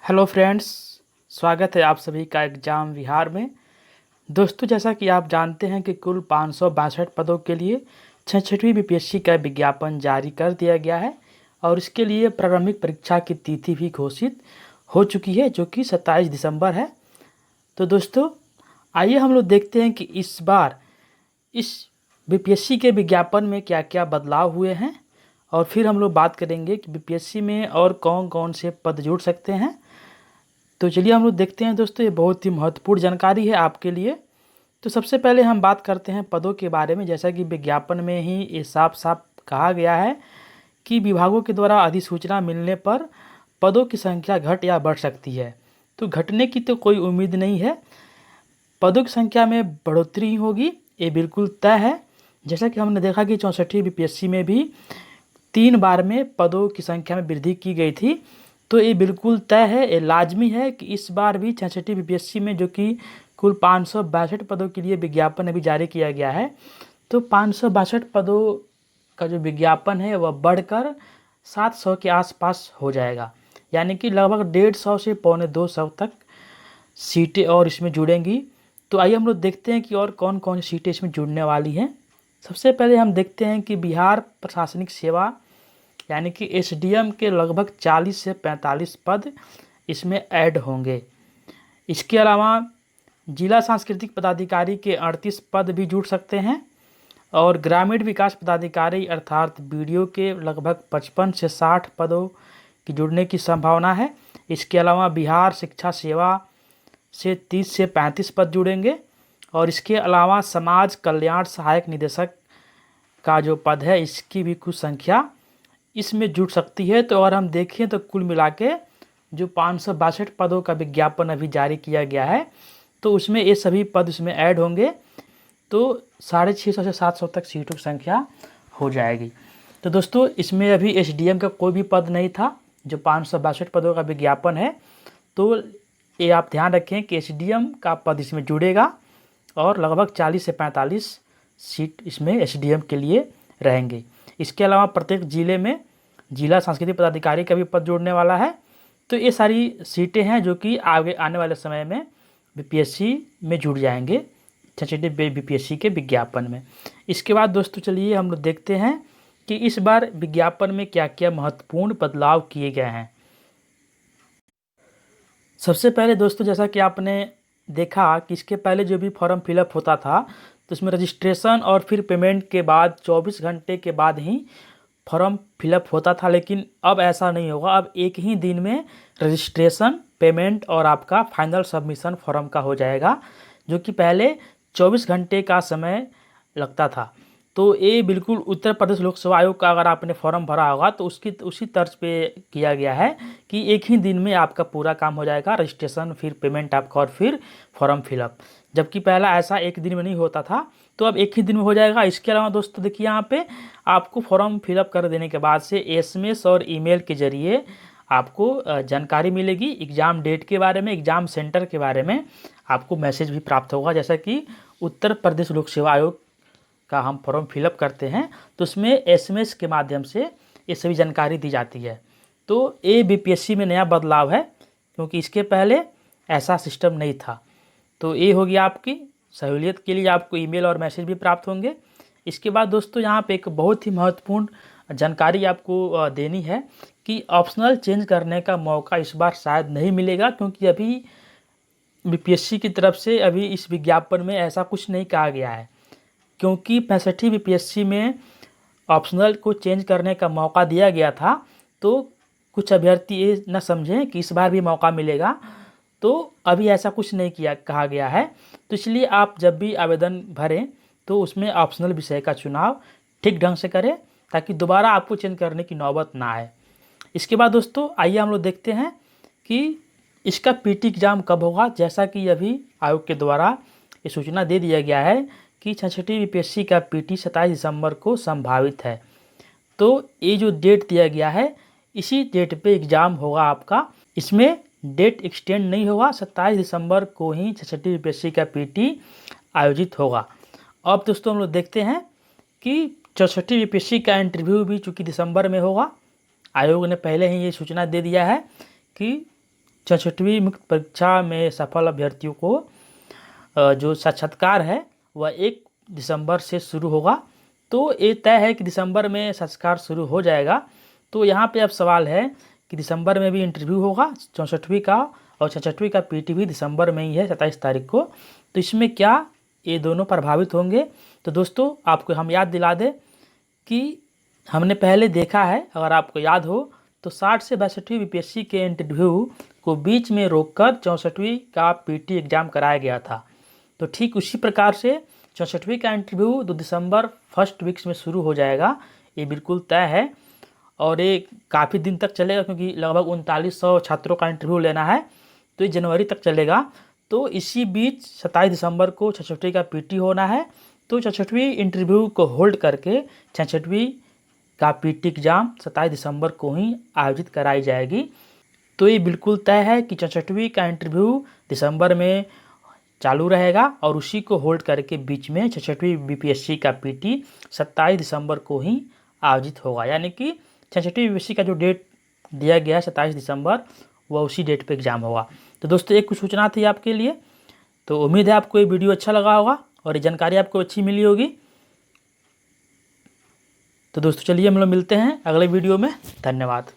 Hello friends, स्वागत है आप सभी का एग्ज़ाम विहार में। दोस्तों, जैसा कि आप जानते हैं कि कुल 562 पदों के लिए 66वीं बीपीएससी का विज्ञापन जारी कर दिया गया है और इसके लिए प्रारंभिक परीक्षा की तिथि भी घोषित हो चुकी है, जो कि 27 दिसंबर है। तो दोस्तों, आइए हम लोग देखते हैं कि इस बार इस बीपीएससी के विज्ञापन में क्या क्या बदलाव हुए हैं और फिर हम लोग बात करेंगे कि बीपीएससी में और कौन कौन से पद जुड़ सकते हैं। तो चलिए हम लोग देखते हैं दोस्तों, ये बहुत ही महत्वपूर्ण जानकारी है आपके लिए। तो सबसे पहले हम बात करते हैं पदों के बारे में। जैसा कि विज्ञापन में ही ये साफ साफ कहा गया है कि विभागों के द्वारा अधिसूचना मिलने पर पदों की संख्या घट या बढ़ सकती है। तो घटने की तो कोई उम्मीद नहीं है, पदों की संख्या में बढ़ोतरी होगी, ये बिल्कुल तय है। जैसा कि हमने देखा कि 64वीं बीपीएससी में भी 3 बार में पदों की संख्या में वृद्धि की गई थी। तो ये बिल्कुल तय है, ये लाजमी है कि इस बार भी 66वीं बीपीएससी में, जो कि कुल 562 पदों के लिए विज्ञापन अभी जारी किया गया है, तो 562 पदों का जो विज्ञापन है वह बढ़कर 700 के आसपास हो जाएगा। यानी कि लगभग 150 से 125 तक सीटें और इसमें जुड़ेंगी। तो आइए हम लोग देखते हैं कि और कौन कौन सी सीटें इसमें जुड़ने वाली हैं। सबसे पहले हम देखते हैं कि बिहार प्रशासनिक सेवा यानी कि एसडीएम के लगभग 40 से 45 पद इसमें ऐड होंगे। इसके अलावा जिला सांस्कृतिक पदाधिकारी के 38 पद भी जुड़ सकते हैं और ग्रामीण विकास पदाधिकारी अर्थात बीडीओ के लगभग 55 से 60 पदों की जुड़ने की संभावना है। इसके अलावा बिहार शिक्षा सेवा से 30 से 35 पद जुड़ेंगे और इसके अलावा समाज कल्याण सहायक निदेशक का जो पद है इसकी भी कुछ संख्या इसमें जुड़ सकती है। तो अगर हम देखें तो कुल मिला के जो 562 पदों का विज्ञापन अभी जारी किया गया है, तो उसमें ये सभी पद इसमें ऐड होंगे, तो 650 से 700 तक सीटों की संख्या हो जाएगी। तो दोस्तों, इसमें अभी एसडीएम का कोई भी पद नहीं था। जो 562 पदों का विज्ञापन है, तो ये आप ध्यान रखें कि एसडीएम का पद इसमें जुड़ेगा और लगभग 40 से 45 सीट इसमें एसडीएम के लिए रहेंगे। इसके अलावा प्रत्येक ज़िले में जिला सांस्कृतिक पदाधिकारी का भी पद जुड़ने वाला है। तो ये सारी सीटें हैं जो कि आगे आने वाले समय में बीपीएससी में जुड़ जाएंगे, 66वीं बीपीएससी के विज्ञापन में। इसके बाद दोस्तों, चलिए हम लोग देखते हैं कि इस बार विज्ञापन में क्या क्या महत्वपूर्ण बदलाव किए गए हैं। सबसे पहले दोस्तों, जैसा कि आपने देखा कि इसके पहले जो भी फॉर्म फिलअप होता था, तो उसमें रजिस्ट्रेशन और फिर पेमेंट के बाद 24 घंटे के बाद ही फॉर्म फिलअप होता था। लेकिन अब ऐसा नहीं होगा, अब एक ही दिन में रजिस्ट्रेशन, पेमेंट और आपका फाइनल सबमिशन फॉर्म का हो जाएगा, जो कि पहले 24 घंटे का समय लगता था। तो ये बिल्कुल उत्तर प्रदेश लोक सेवा आयोग का अगर आपने फॉर्म भरा होगा तो उसकी उसी तर्ज पे किया गया है कि एक ही दिन में आपका पूरा काम हो जाएगा, रजिस्ट्रेशन, फिर पेमेंट आपका और फिर फॉर्म फिलअप। जबकि पहला ऐसा एक दिन में नहीं होता था, तो अब एक ही दिन में हो जाएगा। इसके अलावा दोस्तों देखिए, यहाँ पे आपको फॉर्म फिलअप कर देने के बाद से एसएमएस और ईमेल के जरिए आपको जानकारी मिलेगी एग्ज़ाम डेट के बारे में, एग्ज़ाम सेंटर के बारे में आपको मैसेज भी प्राप्त होगा। जैसा कि उत्तर प्रदेश लोक सेवा आयोग का हम फॉर्म फिलअप करते हैं, तो उसमें एसएमएस के माध्यम से ये सभी जानकारी दी जाती है। तो ये बीपीएससी में नया बदलाव है, क्योंकि इसके पहले ऐसा सिस्टम नहीं था। तो ये हो गया, आपकी सहूलियत के लिए आपको ईमेल और मैसेज भी प्राप्त होंगे। इसके बाद दोस्तों, यहाँ पे एक बहुत ही महत्वपूर्ण जानकारी आपको देनी है कि ऑप्शनल चेंज करने का मौका इस बार शायद नहीं मिलेगा, क्योंकि अभी बीपीएससी की तरफ से अभी इस विज्ञापन में ऐसा कुछ नहीं कहा गया है। क्योंकि 65वीं बीपीएससी में ऑप्शनल को चेंज करने का मौका दिया गया था, तो कुछ अभ्यर्थी ये न समझें कि इस बार भी मौका मिलेगा, तो अभी ऐसा कुछ नहीं कहा गया है। तो इसलिए आप जब भी आवेदन भरें तो उसमें ऑप्शनल विषय का चुनाव ठीक ढंग से करें, ताकि दोबारा आपको चेंज करने की नौबत ना आए। इसके बाद दोस्तों, आइए हम लोग देखते हैं कि इसका पीटी एग्ज़ाम कब होगा। जैसा कि अभी आयोग के द्वारा ये सूचना दे दिया गया है कि 66वीं बीपीएससी का पीटी 27 दिसंबर को संभावित है। तो ये जो डेट दिया गया है, इसी डेट पे एग्ज़ाम होगा आपका। इसमें डेट एक्सटेंड नहीं होगा, 27 दिसंबर को ही 66वीं बीपीएससी का पीटी आयोजित होगा। अब दोस्तों, हम लोग देखते हैं कि 64वीं बीपीएससी का इंटरव्यू भी चूँकि दिसंबर में होगा, आयोग ने पहले ही ये सूचना दे दिया है कि 64वीं मुक्त परीक्षा में सफल अभ्यर्थियों को जो साक्षात्कार है वह 1 दिसंबर से शुरू होगा। तो ये तय है कि दिसंबर में साक्षात्कार शुरू हो जाएगा। तो यहाँ पे अब सवाल है कि दिसंबर में भी इंटरव्यू होगा 64वीं का, और 66वीं का पीटी भी दिसंबर में ही है 27 तारीख को। तो इसमें क्या ये दोनों प्रभावित होंगे? तो दोस्तों आपको हम याद दिला दें कि हमने पहले देखा है, अगर आपको याद हो तो 60 से 62वीं बीपीएससी के इंटरव्यू को बीच में रोककर 64वीं का पीटी एग्ज़ाम कराया गया था। तो ठीक उसी प्रकार से 64वीं का इंटरव्यू 2 दिसंबर फर्स्ट वीक्स में शुरू हो जाएगा, ये बिल्कुल तय है। और ये काफ़ी दिन तक चलेगा, क्योंकि लगभग 3900 छात्रों का इंटरव्यू लेना है, तो ये जनवरी तक चलेगा। तो इसी बीच 27 दिसंबर को 66वीं का पीटी होना है। तो 66वीं इंटरव्यू को होल्ड करके 66वीं का पीटी एग्ज़ाम 27 दिसंबर को ही आयोजित कराई जाएगी। तो ये बिल्कुल तय है कि 66वीं का इंटरव्यू दिसंबर में चालू रहेगा, और उसी को होल्ड करके बीच में 66वीं बीपीएससी का पीटी 27 दिसंबर को ही आयोजित होगा। यानी कि 66वीं बीपीएससी का जो डेट दिया गया है 27 दिसंबर, वह उसी डेट पे एग्ज़ाम होगा। तो दोस्तों एक कुछ सूचना थी आपके लिए। तो उम्मीद है आपको ये वीडियो अच्छा लगा होगा और ये जानकारी आपको अच्छी मिली होगी। तो दोस्तों चलिए हम लोग मिलते हैं अगले वीडियो में। धन्यवाद।